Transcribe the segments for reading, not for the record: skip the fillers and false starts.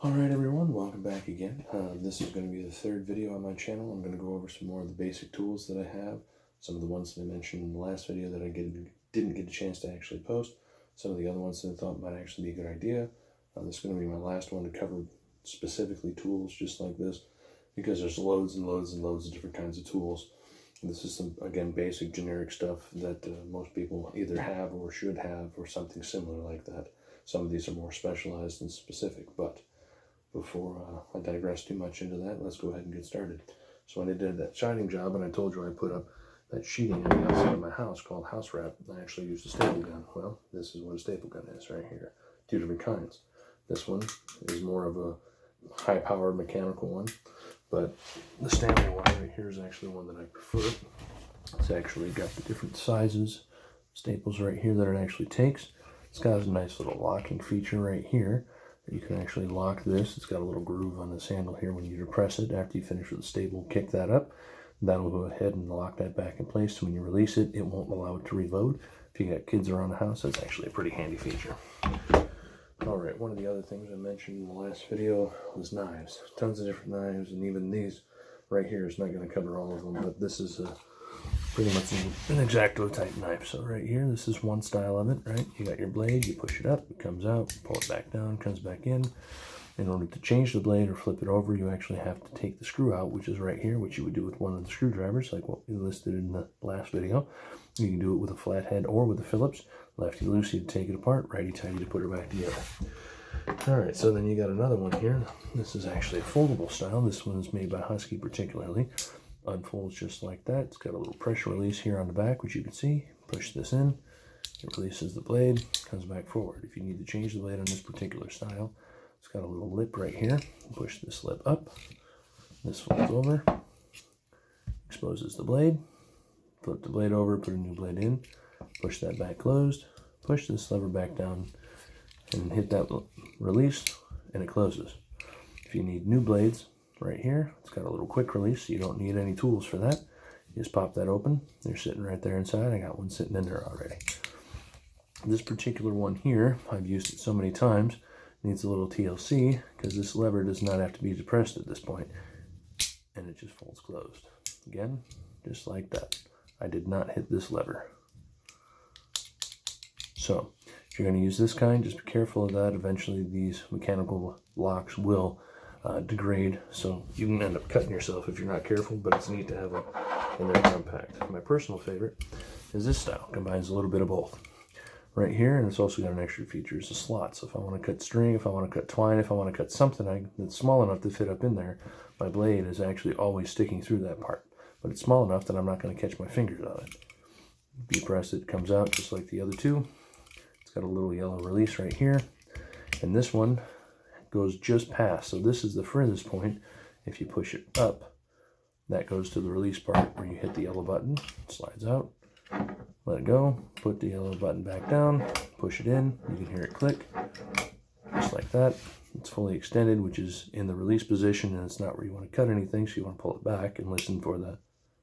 Alright everyone, welcome back again. This is going to be the third video on my channel. I'm going to go over some more of the basic tools that I have, some of the ones that I mentioned in the last video that I didn't get a chance to actually post, some of the other ones that I thought might actually be a good idea. This is going to be my last one to cover specifically tools just like this, because there's loads and loads and loads of different kinds of tools. This is some, again, basic generic stuff that most people either have or should have or something similar like that. Some of these are more specialized and specific, but before I digress too much into that, let's go ahead and get started. So when I did that siding job, and I told you I put up that sheeting on the outside of my house called house wrap, I actually used a staple gun. Well, this is what a staple gun is right here. Two different kinds. This one is more of a high-powered mechanical one, but the Stanley one right here is actually one that I prefer. It's actually got the different sizes, staples right here that it actually takes. It's got a nice little locking feature right here. You can actually lock this. It's got a little groove on this handle here. When you depress it, after you finish with the staple, kick that up. That'll go ahead and lock that back in place. So when you release it, it won't allow it to reload. If you got kids around the house, that's actually a pretty handy feature. Alright, one of the other things I mentioned in the last video was knives. Tons of different knives, and even these right here is not going to cover all of them, but this is pretty much an X-Acto type knife. So right here, this is one style of it, right? You got your blade, you push it up, it comes out, pull it back down, comes back in. In order to change the blade or flip it over, you actually have to take the screw out, which is right here, which you would do with one of the screwdrivers, like what we listed in the last video. You can do it with a flathead or with a Phillips. Lefty-loosey to take it apart, righty-tighty to put it back together. Alright, so then you got another one here. This is actually a foldable style. This one is made by Husky particularly. Unfolds just like that. It's got a little pressure release here on the back, which you can see. Push this in, it releases the blade, comes back forward. If you need to change the blade on this particular style, it's got a little lip right here. Push this lip up, this folds over, exposes the blade, flip the blade over, put a new blade in, push that back closed, push this lever back down, and hit that release, and it closes. If you need new blades, right here, it's got a little quick release, so you don't need any tools for that. You just pop that open. They're sitting right there inside. I got one sitting in there already. This particular one here, I've used it so many times, needs a little TLC because this lever does not have to be depressed at this point, and it just folds closed. Again, just like that. I did not hit this lever. So if you're going to use this kind, just be careful of that. Eventually these mechanical locks will degrade, so you can end up cutting yourself if you're not careful, but it's neat to have it in there compact. My personal favorite is this style. Combines a little bit of both right here, and it's also got an extra feature. It's a slot, so if I want to cut string, if I want to cut twine, if I want to cut something that's small enough to fit up in there, my blade is actually always sticking through that part, but it's small enough that I'm not going to catch my fingers on it. Depress it, comes out just like the other two. It's got a little yellow release right here, and this one goes just past, so this is the furthest point. If you push it up, that goes to the release part where you hit the yellow button, slides out, let it go, put the yellow button back down, push it in, you can hear it click, just like that. It's fully extended, which is in the release position, and it's not where you want to cut anything, so you want to pull it back and listen for the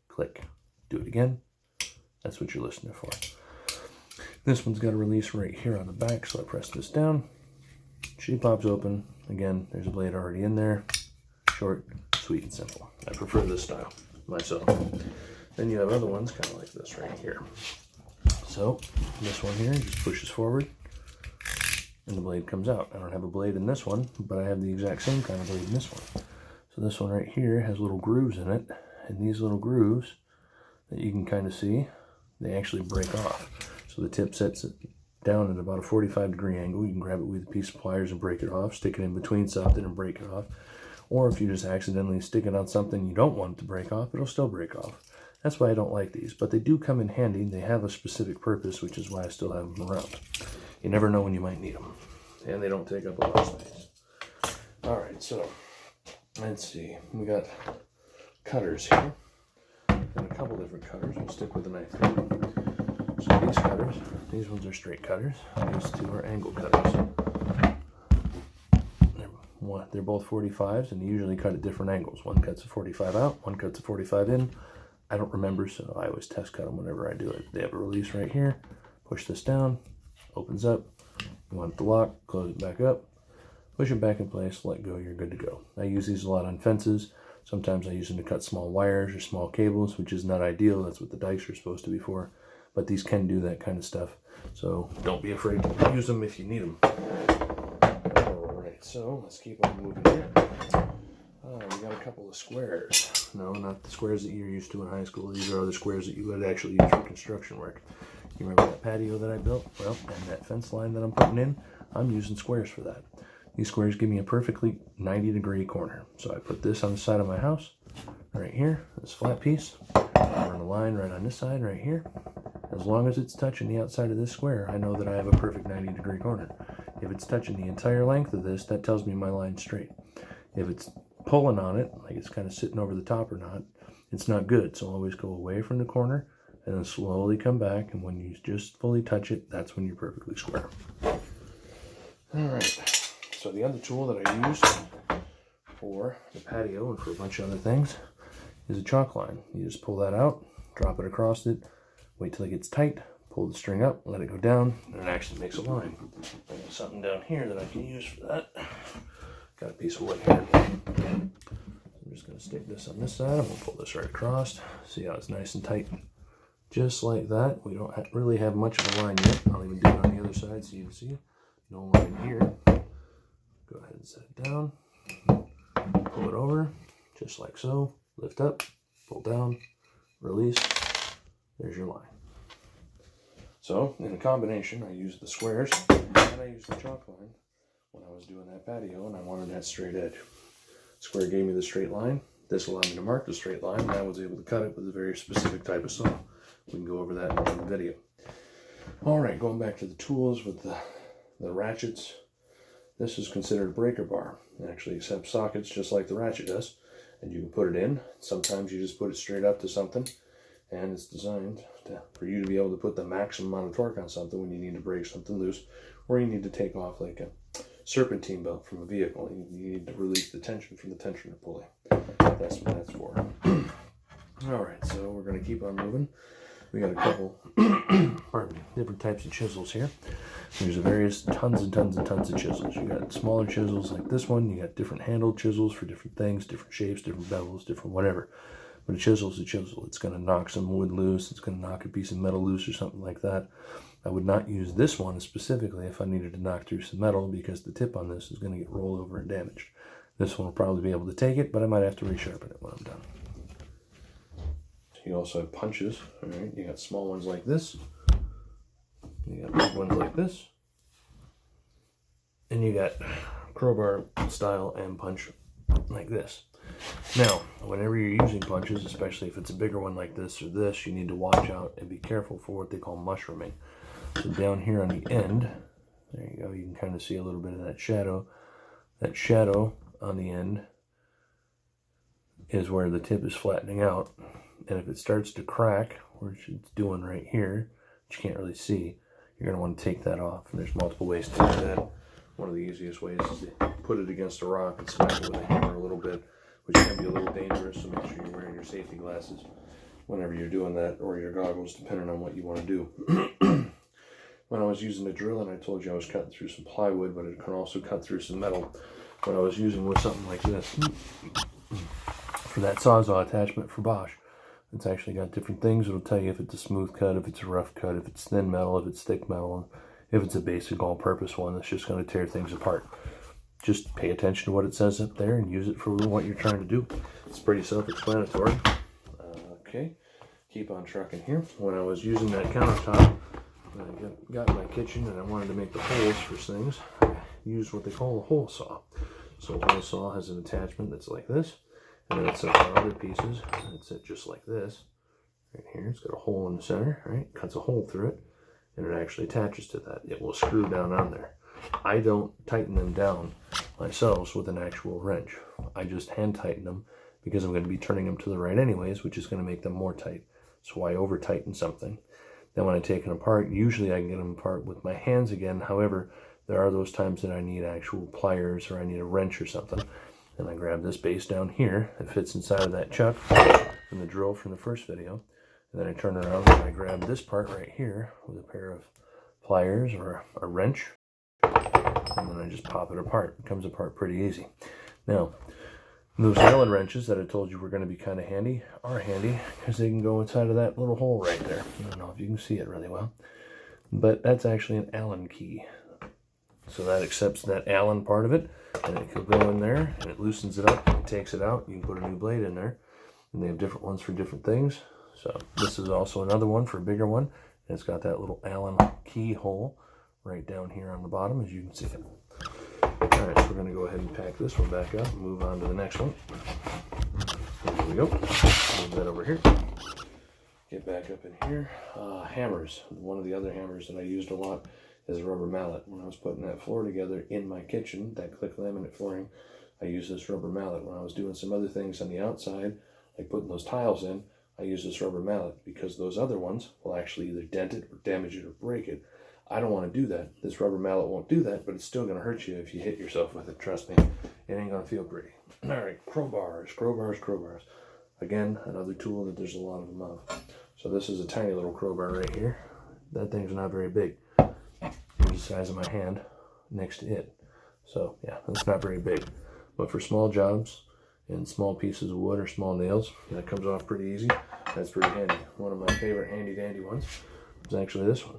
click. Do it again, that's what you're listening for. This one's got a release right here on the back, so I press this down, she pops open. Again, there's a blade already in there. Short, sweet, and simple. I prefer this style myself. Then you have other ones kind of like this right here. So this one here just pushes forward and the blade comes out. I don't have a blade in this one, but I have the exact same kind of blade in this one. So this one right here has little grooves in it, and these little grooves that you can kind of see, they actually break off. So the tip sets it down at about a 45-degree angle. You can grab it with a piece of pliers and break it off, stick it in between something and break it off. Or if you just accidentally stick it on something you don't want it to break off, it'll still break off. That's why I don't like these, but they do come in handy. They have a specific purpose, which is why I still have them around. You never know when you might need them, and they don't take up a lot of space. Alright, so let's see. We got cutters here, and a couple different cutters. We'll stick with the knife here. So these cutters, these ones are straight cutters. These two are angle cutters. They're both 45s, and they usually cut at different angles. One cuts a 45 out, one cuts a 45 in. I don't remember, so I always test cut them whenever I do it. They have a release right here. Push this down, opens up. You want it to lock, close it back up. push it back in place, let go, you're good to go. I use these a lot on fences. Sometimes I use them to cut small wires or small cables, which is not ideal. That's what the dikes are supposed to be for. But these can do that kind of stuff. So don't be afraid to use them if you need them. Alright, so let's keep on moving here. We got a couple of squares. No, not the squares that you're used to in high school. These are other squares that you would actually use for construction work. You remember that patio that I built? Well, and that fence line that I'm putting in, I'm using squares for that. These squares give me a perfectly 90-degree corner. So I put this on the side of my house, right here, this flat piece. I run a line right on this side, right here. As long as it's touching the outside of this square, I know that I have a perfect 90-degree corner. If it's touching the entire length of this, that tells me my line's straight. If it's pulling on it, like it's kind of sitting over the top or not, it's not good. So always go away from the corner and then slowly come back. And when you just fully touch it, that's when you're perfectly square. All right. So the other tool that I use for the patio and for a bunch of other things is a chalk line. You just pull that out, drop it across it, wait till it gets tight, pull the string up, let it go down, and it actually makes a line. There's something down here that I can use for that. Got a piece of wood here. I'm just going to stick this on this side. I'm going to pull this right across. See how it's nice and tight? Just like that. We don't really have much of a line yet. I'll even do it on the other side so you can see. No line here. Go ahead and set it down. Pull it over, just like so. Lift up, pull down, release. There's your line. So, in a combination, I used the squares and I used the chalk line when I was doing that patio, and I wanted that straight edge. Square gave me the straight line. This allowed me to mark the straight line, and I was able to cut it with a very specific type of saw. We can go over that in another video. Alright, going back to the tools with the ratchets. This is considered a breaker bar. It actually accepts sockets just like the ratchet does. And you can put it in. Sometimes you just put it straight up to something. And it's designed for you to be able to put the maximum amount of torque on something when you need to break something loose. Or you need to take off like a serpentine belt from a vehicle. You need to release the tension from the tensioner pulley. That's what that's for. Alright, so we're going to keep on moving. We got a couple pardon me, different types of chisels here. There's various tons and tons and tons of chisels. You got smaller chisels like this one. You got different handled chisels for different things, different shapes, different bezels, different whatever. But a chisel's a chisel. It's going to knock some wood loose. It's going to knock a piece of metal loose or something like that. I would not use this one specifically if I needed to knock through some metal, because the tip on this is going to get rolled over and damaged. This one will probably be able to take it, but I might have to resharpen it when I'm done. You also have punches. All right, you got small ones like this. You got big ones like this. And you got crowbar style and punch like this. Now, whenever you're using punches, especially if it's a bigger one like this or this, you need to watch out and be careful for what they call mushrooming. So down here on the end, there you go, you can kind of see a little bit of that shadow. That shadow on the end is where the tip is flattening out. And if it starts to crack, which it's doing right here, which you can't really see, you're going to want to take that off. And there's multiple ways to do that. One of the easiest ways is to put it against a rock and smack it with a hammer a little bit, which can be a little dangerous, so make sure you're wearing your safety glasses whenever you're doing that, or your goggles, depending on what you want to do. When I was using the drill, and I told you I was cutting through some plywood, but it can also cut through some metal. What I was using was something like this for that Sawzall attachment for Bosch. It's actually got different things. It'll tell you if it's a smooth cut, if it's a rough cut, if it's thin metal, if it's thick metal, if it's a basic all-purpose one that's just going to tear things apart. Just pay attention to what it says up there and use it for what you're trying to do. It's pretty self-explanatory. Okay, keep on trucking here. When I was using that countertop, I got in my kitchen and I wanted to make the holes for things. I used what they call a hole saw. So a hole saw has an attachment that's like this. And then it sets on other pieces, and it's set just like this. Right here, it's got a hole in the center, right? Cuts a hole through it, and it actually attaches to that. It will screw down on there. I don't tighten them down myself with an actual wrench. I just hand tighten them because I'm going to be turning them to the right anyways, which is going to make them more tight. So I over tighten something. Then when I take it apart, usually I can get them apart with my hands again. However, there are those times that I need actual pliers or I need a wrench or something. And I grab this base down here. It fits inside of that chuck from the drill from the first video. And then I turn around and I grab this part right here with a pair of pliers or a wrench. and then I just pop it apart. It comes apart pretty easy. Now, those Allen wrenches that I told you were going to be kind of handy are handy because they can go inside of that little hole right there. I don't know if you can see it really well, but that's actually an Allen key. So that accepts that Allen part of it, and it can go in there, and it loosens it up, it takes it out, you can put a new blade in there, and they have different ones for different things. So this is also another one for a bigger one, and it's got that little Allen key hole right down here on the bottom, as you can see it. Alright, so we're going to go ahead and pack this one back up and move on to the next one. There we go. Move that over here. Get back up in here. Hammers. One of the other hammers that I used a lot is a rubber mallet. When I was putting that floor together in my kitchen, that click laminate flooring, I used this rubber mallet. When I was doing some other things on the outside, like putting those tiles in, I used this rubber mallet because those other ones will actually either dent it or damage it or break it. I don't want to do that. This rubber mallet won't do that, but it's still going to hurt you if you hit yourself with it. Trust me, it ain't going to feel pretty. All right, crowbars. Again, another tool that there's a lot of them of. So this is a tiny little crowbar right here. That thing's not very big. It's the size of my hand next to it. So yeah, it's not very big. But for small jobs and small pieces of wood or small nails, that comes off pretty easy. That's pretty handy. One of my favorite handy dandy ones is actually this one.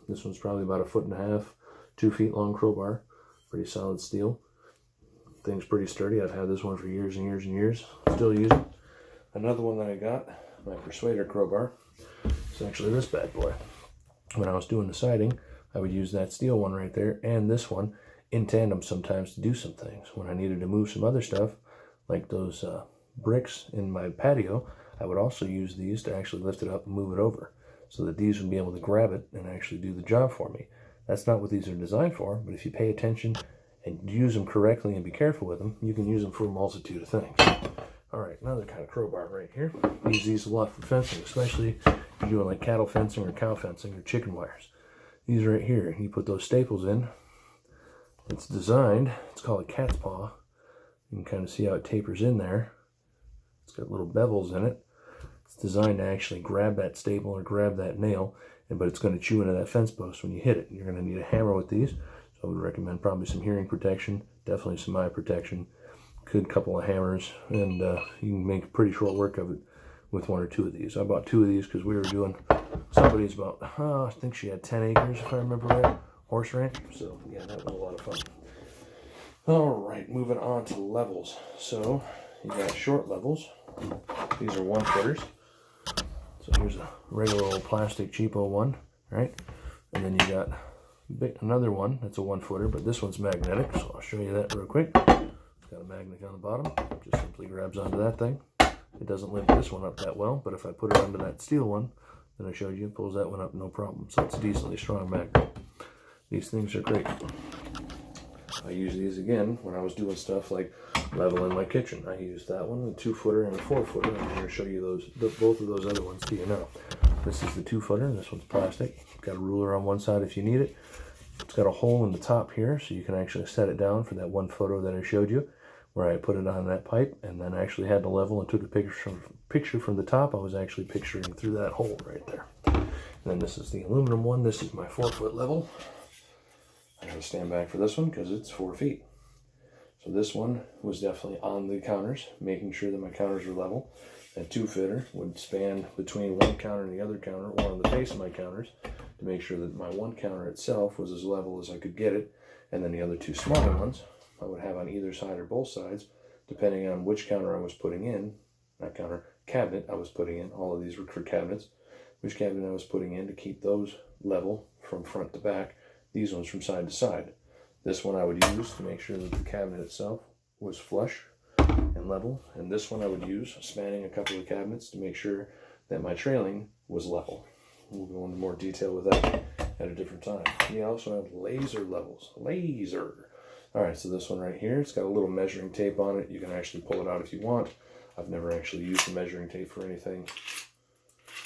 This one's probably about 1.5 feet, 2 feet long crowbar. Pretty solid steel. Thing's pretty sturdy. I've had this one for years and years and years. Still use it. Another one that I got, my Persuader crowbar, is actually this bad boy. When I was doing the siding, I would use that steel one right there and this one in tandem sometimes to do some things. When I needed to move some other stuff, like those bricks in my patio, I would also use these to actually lift it up and move it over, so that these would be able to grab it and actually do the job for me. That's not what these are designed for, but if you pay attention and use them correctly and be careful with them, you can use them for a multitude of things. All right, another kind of crowbar right here. Use these a lot for fencing, especially if you're doing like cattle fencing or cow fencing or chicken wires. These right here, you put those staples in. It's designed, it's called a cat's paw. You can kind of see how it tapers in there. It's got little bevels in it. It's designed to actually grab that staple or grab that nail, but it's going to chew into that fence post when you hit it. You're going to need a hammer with these, so I would recommend probably some hearing protection, definitely some eye protection, good couple of hammers, and you can make pretty short work of it with 1 or 2 of these. I bought 2 of these because we were doing, somebody's about, I think she had 10 acres if I remember right, horse ranch, so yeah, that was a lot of fun. All right, moving on to levels. So you got short levels. These are 1-footers. So here's a regular old plastic cheapo one, right? And then you got another one that's a 1-footer, but this one's magnetic, so I'll show you that real quick. It's got a magnet on the bottom. It just simply grabs onto that thing. It doesn't lift this one up that well, but if I put it onto that steel one that I showed you, it pulls that one up no problem. So it's a decently strong magnet. These things are great. I use these again when I was doing stuff like leveling my kitchen. I used that one, a 2-footer and a 4-footer. I'm going to show you both of those other ones to you now. This is the 2-footer, and this one's plastic. Got a ruler on one side if you need it. It's got a hole in the top here, so you can actually set it down for that one photo that I showed you, where I put it on that pipe, and then actually had to level and took a picture from the top. I was actually picturing through that hole right there. And then this is the aluminum one. This is my 4-foot level. I gotta stand back for this one because it's 4 feet. So this one was definitely on the counters, making sure that my counters were level. That 2-footer would span between one counter and the other counter, or on the face of my counters, to make sure that my one counter itself was as level as I could get it. And then the other 2 smaller ones I would have on either side or both sides, depending on which counter I was putting in, not counter, cabinet I was putting in. All of these were for cabinets. Which cabinet I was putting in to keep those level from front to back. These ones from side to side. This one I would use to make sure that the cabinet itself was flush and level. And this one I would use spanning a couple of cabinets to make sure that my trailing was level. We'll go into more detail with that at a different time. We also have laser levels. Laser. All right, so this one right here, it's got a little measuring tape on it. You can actually pull it out if you want. I've never actually used the measuring tape for anything,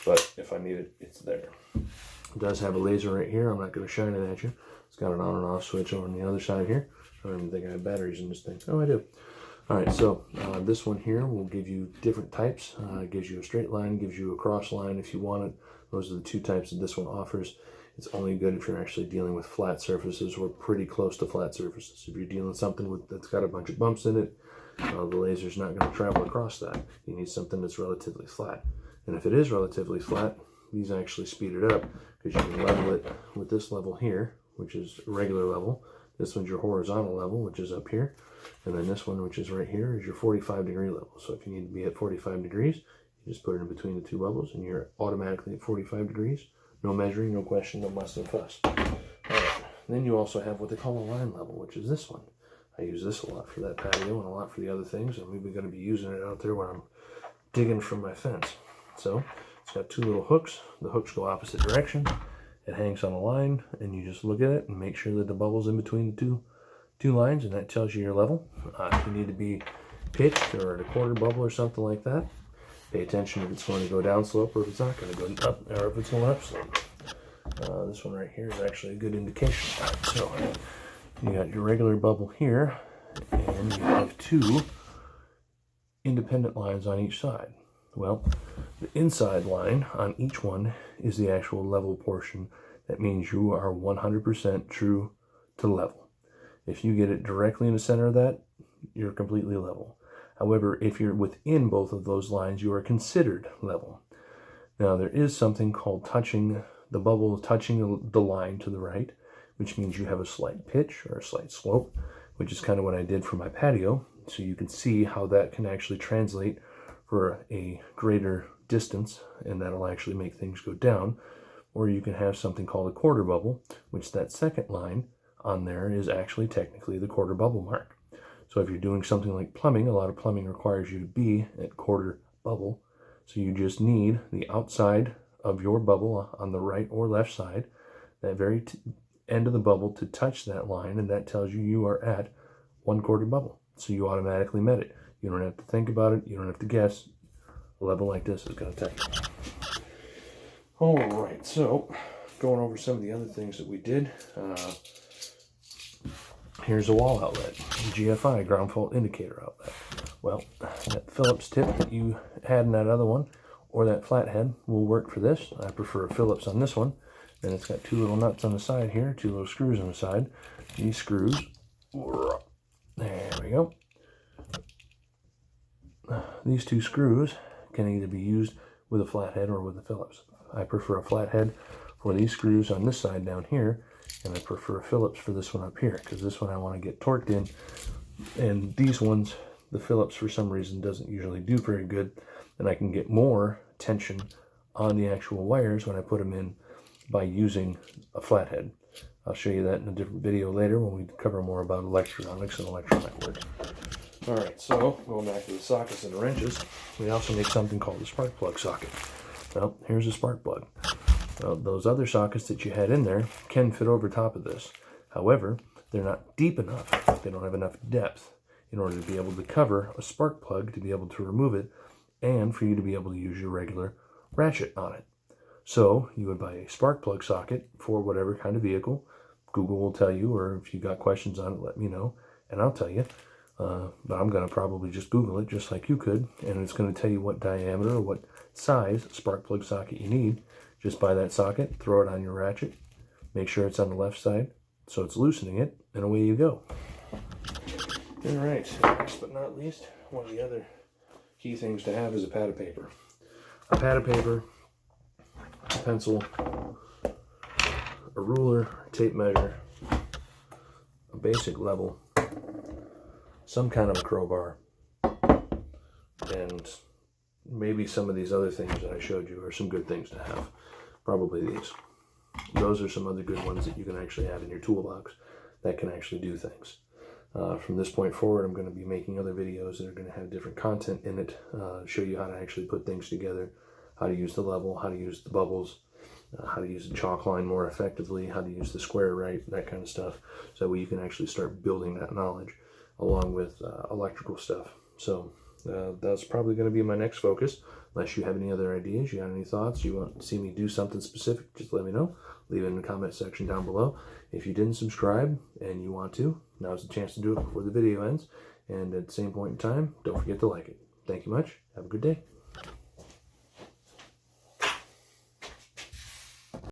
but if I need it, it's there. It does have a laser right here. I'm not going to shine it at you. It's got an on and off switch over on the other side here. I don't even think I have batteries in this thing. Oh, I do. All right, so this one here will give you different types. It gives you a straight line, gives you a cross line if you want it. Those are the 2 types that this one offers. It's only good if you're actually dealing with flat surfaces or pretty close to flat surfaces. If you're dealing with something that's got a bunch of bumps in it, the laser's not going to travel across that. You need something that's relatively flat. And if it is relatively flat, these actually speed it up because you can level it with this level here, which is a regular level. This one's your horizontal level, which is up here. And then this one, which is right here, is your 45-degree level. So if you need to be at 45 degrees, you just put it in between the two bubbles and you're automatically at 45 degrees. No measuring, no question, no muss and fuss. All right. Then you also have what they call a line level, which is this one. I use this a lot for that patio and a lot for the other things. And we're going to be using it out there when I'm digging from my fence. So it's got two little hooks. The hooks go opposite direction. It hangs on a line, and you just look at it and make sure that the bubble's in between the two lines, and that tells you your level. If you need to be pitched or at a quarter bubble or something like that, pay attention if it's going to go down slope or if it's not going to go up, or if it's going up slope. This one right here is actually a good indication. So you got your regular bubble here, and you have two independent lines on each side. Well, the inside line on each one is the actual level portion. That means you are 100% true to level. If you get it directly in the center of that, you're completely level. However, if you're within both of those lines, you are considered level. Now, there is something called touching the bubble, touching the line to the right, which means you have a slight pitch or a slight slope, which is kind of what I did for my patio. So you can see how that can actually translate for a greater distance, and that'll actually make things go down. Or you can have something called a quarter bubble, which that second line on there is actually technically the quarter bubble mark. So if you're doing something like plumbing, a lot of plumbing requires you to be at quarter bubble. So you just need the outside of your bubble on the right or left side, that very end of the bubble to touch that line, and that tells you you are at 1/4 bubble. So you automatically met it. You don't have to think about it. You don't have to guess. A level like this is going to tell you. All right, so going over some of the other things that we did. Here's a wall outlet, GFI, ground fault indicator outlet. Well, that Phillips tip that you had in that other one, or that flathead, will work for this. I prefer a Phillips on this one. And it's got two little nuts on the side here, two little screws on the side. These screws, there we go. These two screws can either be used with a flathead or with a Phillips. I prefer a flathead for these screws on this side down here, and I prefer a Phillips for this one up here, because this one I want to get torqued in. And these ones, the Phillips for some reason doesn't usually do very good, and I can get more tension on the actual wires when I put them in by using a flathead. I'll show you that in a different video later when we cover more about electronics and electronic work. Alright, so going back to the sockets and the wrenches, we also make something called the spark plug socket. Well, here's a spark plug. Those other sockets that you had in there can fit over top of this. However, they're not deep enough. They don't have enough depth in order to be able to cover a spark plug, to be able to remove it, and for you to be able to use your regular ratchet on it. So you would buy a spark plug socket for whatever kind of vehicle. Google will tell you, or if you got questions on it, let me know, and I'll tell you. But I'm going to probably just Google it just like you could, and it's going to tell you what diameter or what size spark plug socket you need. Just buy that socket, throw it on your ratchet, make sure it's on the left side so it's loosening it, and away you go. Alright, last but not least, one of the other key things to have is a pad of paper. A pad of paper, a pencil, a ruler, a tape measure, a basic level, some kind of a crowbar, and maybe some of these other things that I showed you are some good things to have. Probably these. Those are some other good ones that you can actually have in your toolbox that can actually do things. From this point forward, I'm going to be making other videos that are going to have different content in it, show you how to actually put things together, how to use the level, how to use the bubbles, how to use the chalk line more effectively, how to use the square right, that kind of stuff, so that you can actually start building that knowledge along with electrical stuff. So that's probably going to be my next focus. Unless you have any other ideas, you got any thoughts, you want to see me do something specific, just let me know. Leave it in the comment section down below. If you didn't subscribe and you want to, now's the chance to do it before the video ends. And at the same point in time, don't forget to like it. Thank you much. Have a good day.